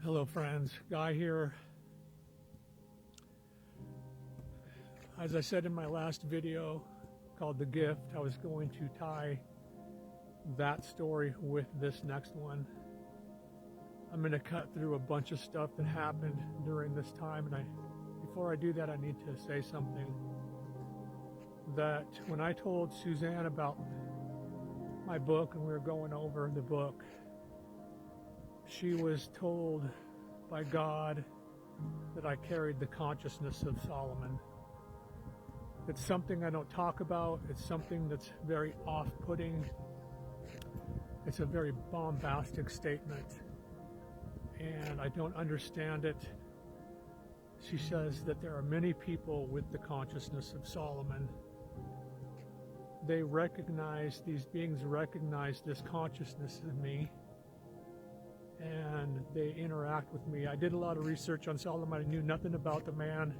Hello friends, Guy here. As I said in my last video called The Gift, I was going to tie that story with this next one. I'm going to cut through a bunch of stuff that happened during this time, and before I do that, I need to say something. That when I told Suzanne about my book and we were going over the book, she was told by God that I carried the consciousness of Solomon. It's something I don't talk about. It's something that's very off-putting. It's a very bombastic statement, and I don't understand it. She says that there are many people with the consciousness of Solomon. They recognize, these beings recognize this consciousness in me, and they interact with me. I did a lot of research on Solomon. I knew nothing about the man,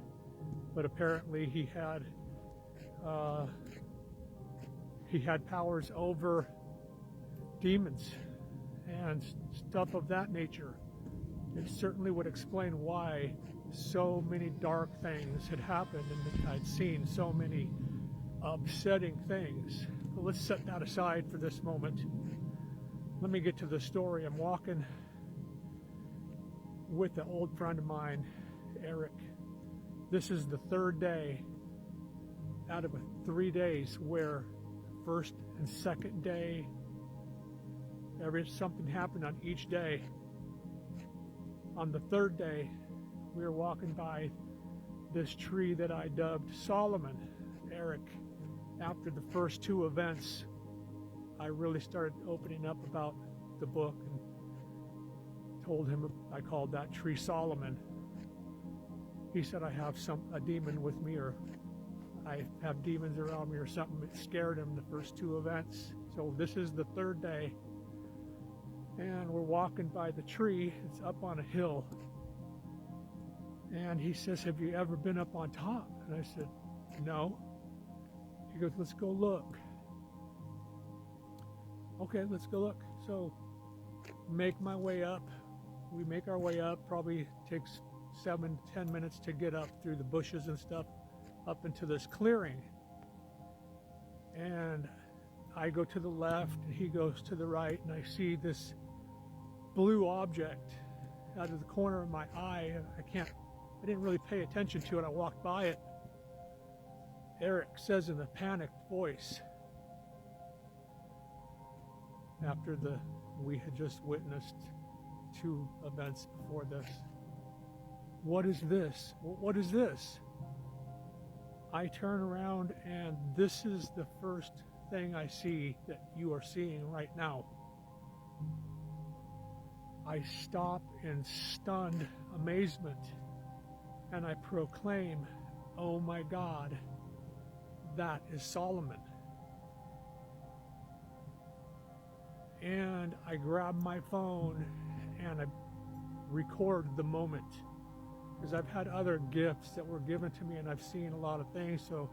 but apparently he had powers over demons and stuff of that nature. It certainly would explain why so many dark things had happened, and I'd seen so many upsetting things. But let's set that aside for this moment. Let me get to the story. I'm walking with an old friend of mine, Eric. This is the third day out of 3 days where first and second day, something happened on each day. On the third day, we were walking by this tree that I dubbed Solomon. Eric, after the first two events, I really started opening up about the book and told him I called that tree Solomon. He said I have a demon with me, or I have demons around me or something. It scared him, the first two events. So this is the third day, and we're walking by the tree. It's up on a hill, and he says, have you ever been up on top? And I said, no. He goes, let's go look. Okay, let's go look. So make my way up. We make our way up. Probably takes 7-10 minutes to get up through the bushes and stuff up into this clearing. And I go to the left and he goes to the right, and I see this blue object out of the corner of my eye. I didn't really pay attention to it. I walked by it. Eric says in a panicked voice, after we had just witnessed two events before this, what is this? What is this? I turn around, and this is the first thing I see that you are seeing right now. I stop in stunned amazement, and I proclaim, oh my God, that is Solomon. And I grab my phone and I record the moment, because I've had other gifts that were given to me and I've seen a lot of things, so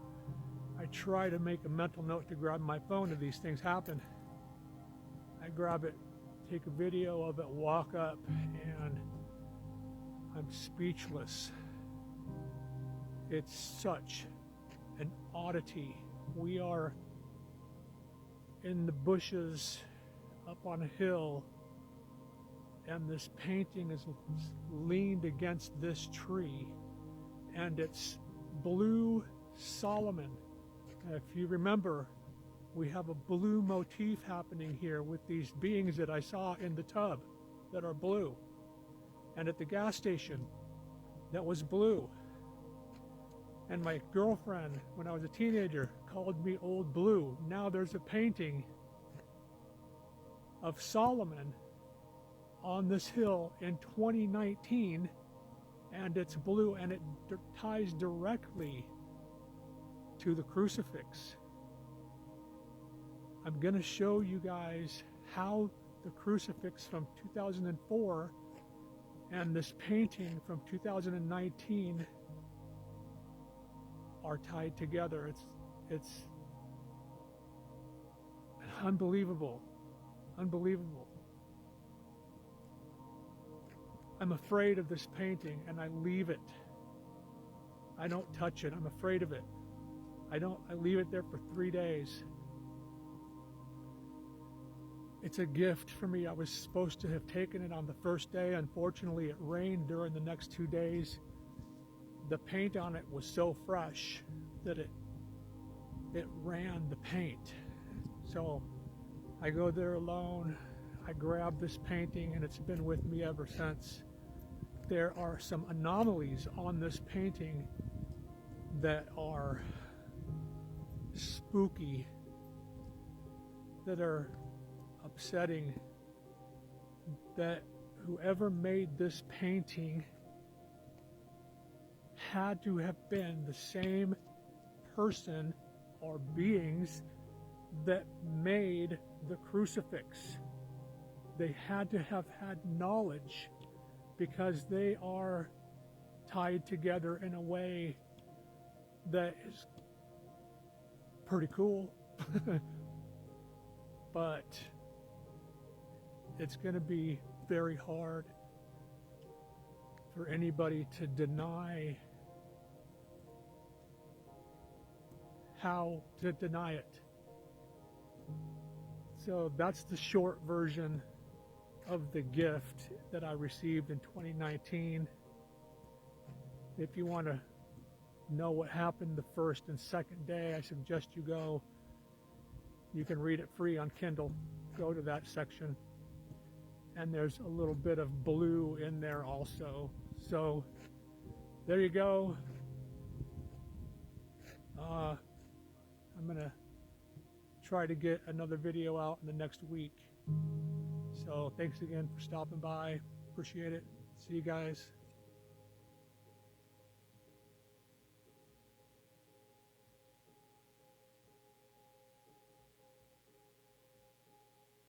I try to make a mental note to grab my phone if these things happen. I grab it, take a video of it, walk up, and I'm speechless. It's such an oddity. We are in the bushes up on a hill, and this painting is leaned against this tree, and it's blue Solomon. If you remember, we have a blue motif happening here with these beings that I saw in the tub that are blue, and at the gas station that was blue. And my girlfriend, when I was a teenager, called me Old Blue. Now there's a painting of Solomon on this hill in 2019, and it's blue, and it ties directly to the crucifix. I'm going to show you guys how the crucifix from 2004 and this painting from 2019 are tied together. It's unbelievable. Unbelievable. I'm afraid of this painting and I leave it. I don't touch it. I'm afraid of it. I leave it there for 3 days. It's a gift for me. I was supposed to have taken it on the first day. Unfortunately, it rained during the next 2 days. The paint on it was so fresh that it ran the paint. So I go there alone. I grab this painting and it's been with me ever since. There are some anomalies on this painting that are spooky, that are upsetting, that whoever made this painting had to have been the same person or beings that made the crucifix. They had to have had knowledge, because they are tied together in a way that is pretty cool. But it's going to be very hard for anybody to deny how to deny it. So that's the short version of the gift that I received in 2019. If you want to know what happened the first and second day, I suggest you go. You can read it free on Kindle. Go to that section. And there's a little bit of blue in there also. So there you go. I'm going to try to get another video out in the next week. So thanks again for stopping by. Appreciate it. See you guys.